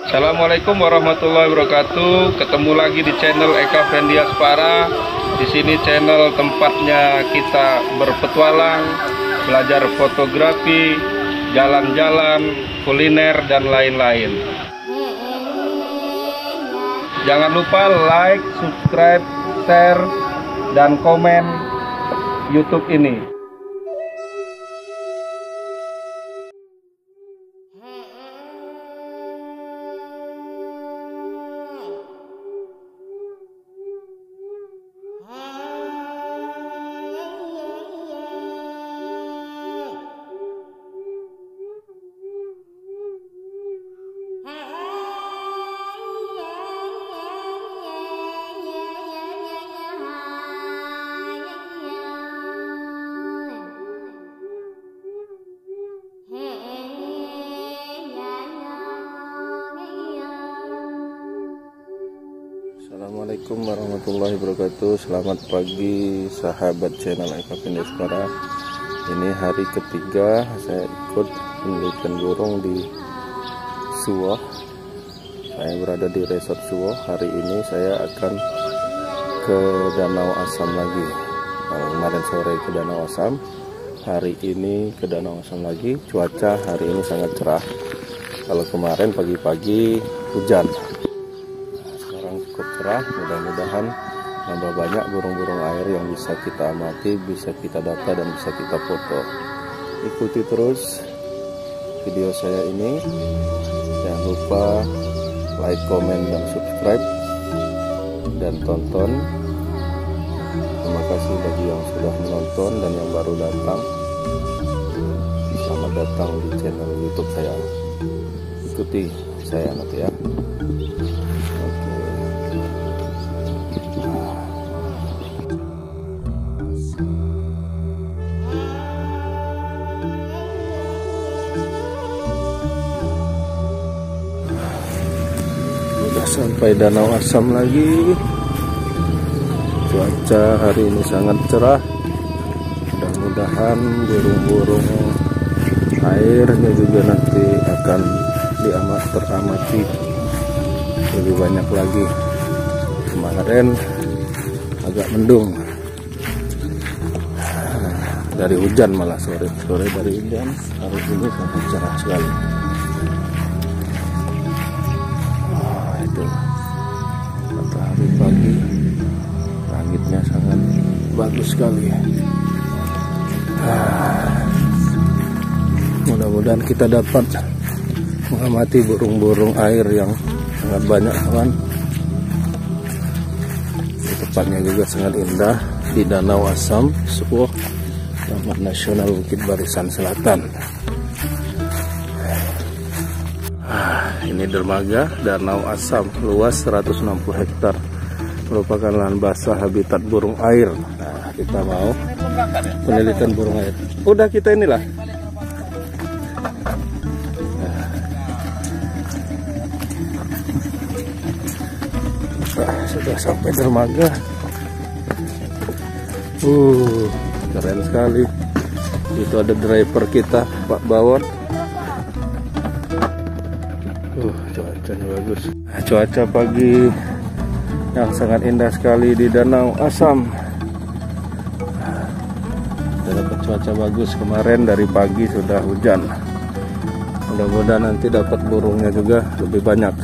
Assalamualaikum warahmatullahi wabarakatuh. Ketemu lagi di channel Eka Fendiaspara. Di sini channel tempatnya kita berpetualang, belajar fotografi, jalan-jalan, kuliner dan lain-lain. Jangan lupa like, subscribe, share, dan komen YouTube ini. Assalamualaikum warahmatullahi wabarakatuh. Selamat pagi sahabat channel Eka Fendiaspara. Ini hari ketiga saya ikut penelitian burung di Suwoh. Saya berada di Resort Suwoh. Hari ini saya akan ke Danau Asam lagi. Kemarin sore ke Danau Asam, hari ini ke Danau Asam lagi. Cuaca hari ini sangat cerah. Kalau kemarin pagi-pagi hujan, cukup cerah. Mudah-mudahan nambah banyak burung-burung air yang bisa kita amati, bisa kita data dan bisa kita foto. Ikuti terus video saya ini. Jangan lupa like, komen, dan subscribe dan tonton. Terima kasih bagi yang sudah menonton dan yang baru datang. Selamat datang di channel YouTube saya. Ikuti saya nanti ya. Sampai Danau Asam lagi. Cuaca hari ini sangat cerah. Mudah-mudahan burung-burung airnya juga nanti akan teramati lebih banyak lagi. Kemarin agak mendung, dari hujan, malah sore dari hujan. Hari ini sangat cerah sekali. Matahari pagi, langitnya sangat bagus sekali. Mudah-mudahan kita dapat mengamati burung-burung air yang sangat banyak, kawan. Tempatnya juga sangat indah di Danau Asam, Suwoh, Taman Nasional Bukit Barisan Selatan. Ini dermaga Danau Asam, luas 160 hektar, merupakan lahan basah habitat burung air. Nah, kita mau penelitian burung air. Udah kita inilah. Sudah sampai dermaga. Keren sekali. Itu ada driver kita, Pak Bawon. Cuacanya bagus. Cuaca pagi yang sangat indah sekali di Danau Asam. Dapat cuaca bagus. Kemarin dari pagi sudah hujan. Mudah-mudahan nanti dapat burungnya juga lebih banyak.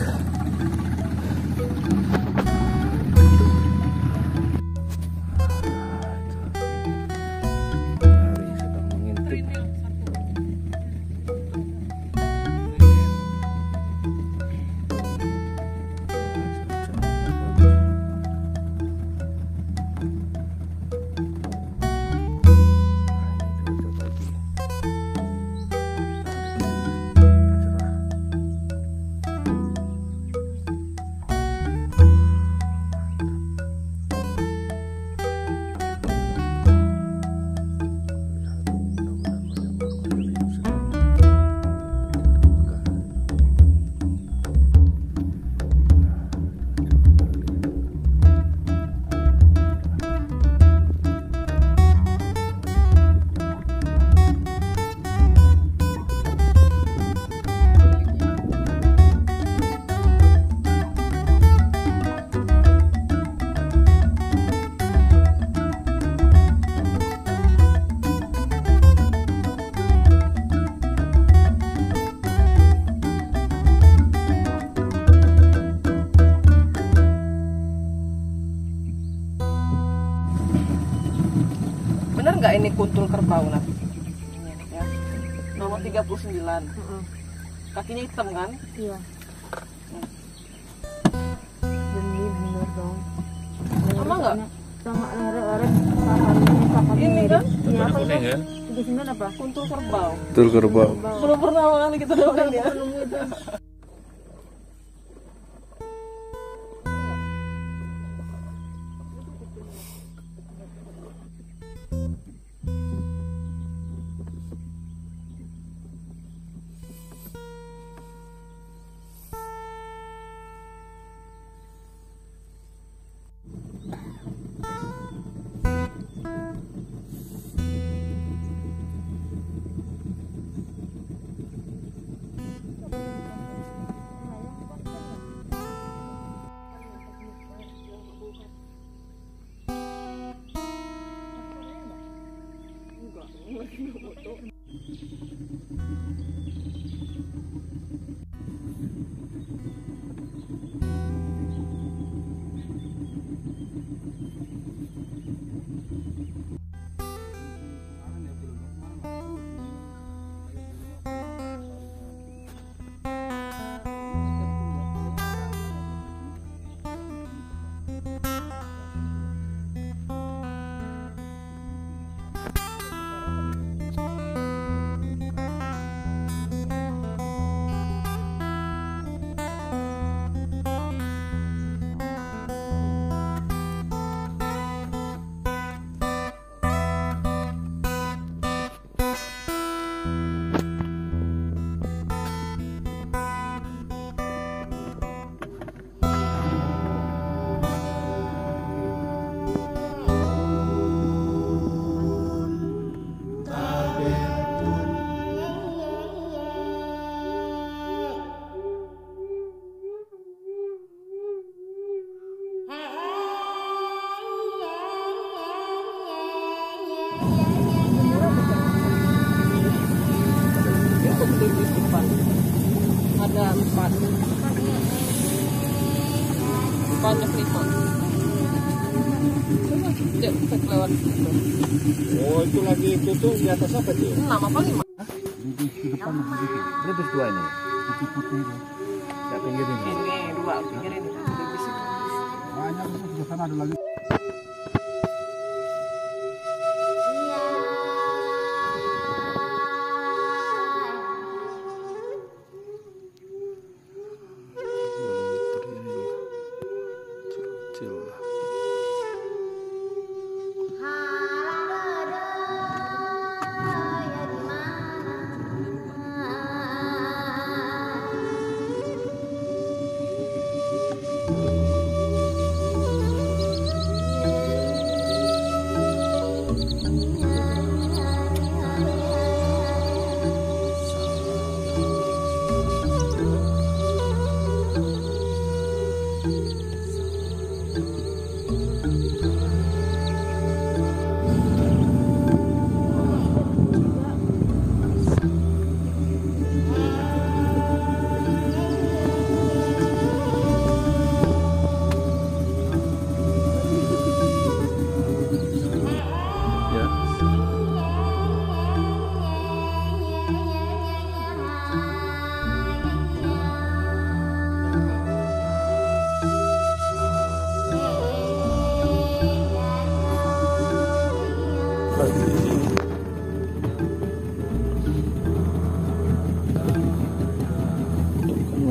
ini kuntul kerbau nanti. Ya. Nomor 39. Kakinya hitam kan? Iya. Demi bener dong. Sama nggak? Sama orang papan Ini kan? Iya, apa kuning itu? kan? 39 apa? Kuntul kerbau. Betul kerbau. Belum pernah kali kita dapat ya. Belum itu. Ada 4. Banyak 5. Cek lewat situ. Oh, itu lagi itu tuh di atas apa tuh? 6 apa 5? Di depan begitu. Berapa dua ini? Putih-putih itu. Di pinggir ini. Ini 2 pinggir ini. Di situ. Banyak itu di sana ada lagi.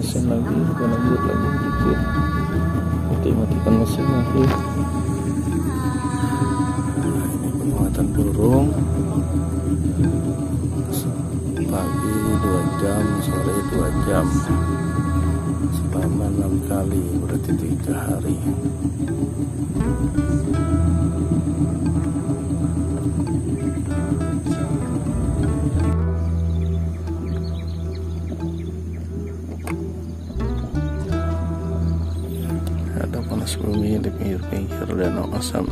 Mesin lagi, kita lanjut lagi dikit. Matikan mesin lagi. Ini penguatan burung. Pagi 2 jam, sore 2 jam. Selama 6 kali, berarti 3 hari. Ada panas bumi di pinggir-pinggir Danau Asam.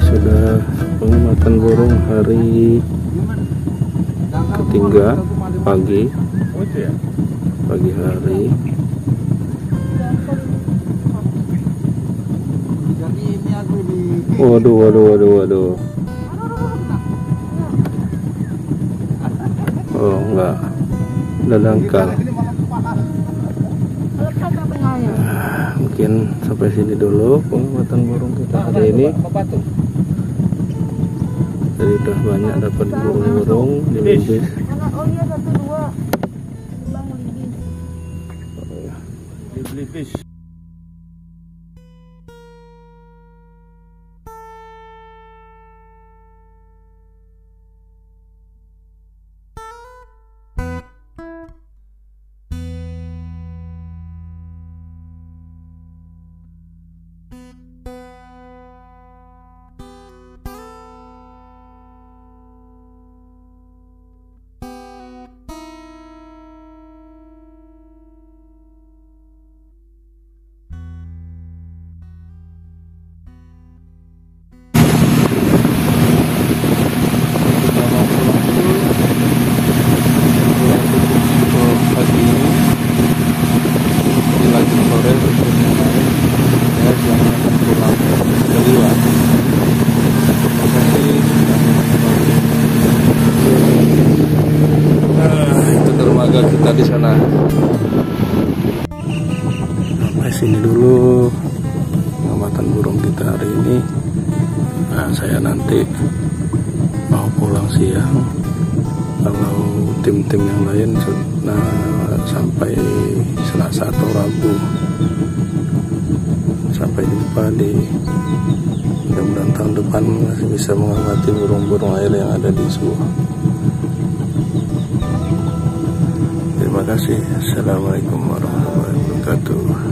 sudah pengamatan burung hari ketiga pagi hari. Waduh. Oh enggak, udah dangkal. Mungkin sampai sini dulu pengamatan burung kita hari ini. Jadi udah banyak dapat burung-burung di Libis. Oh iya, 1, 2. Bang Libis. Kita di sana. Sampai sini dulu pengamatan burung kita hari ini. Nah, saya nanti mau pulang siang. Kalau tim-tim yang lain sudah sampai Selasa atau Rabu. Sampai jumpa di, mudah-mudahan tahun depan masih bisa mengamati burung-burung air yang ada di Suwoh. Terima kasih. Assalamualaikum warahmatullahi wabarakatuh.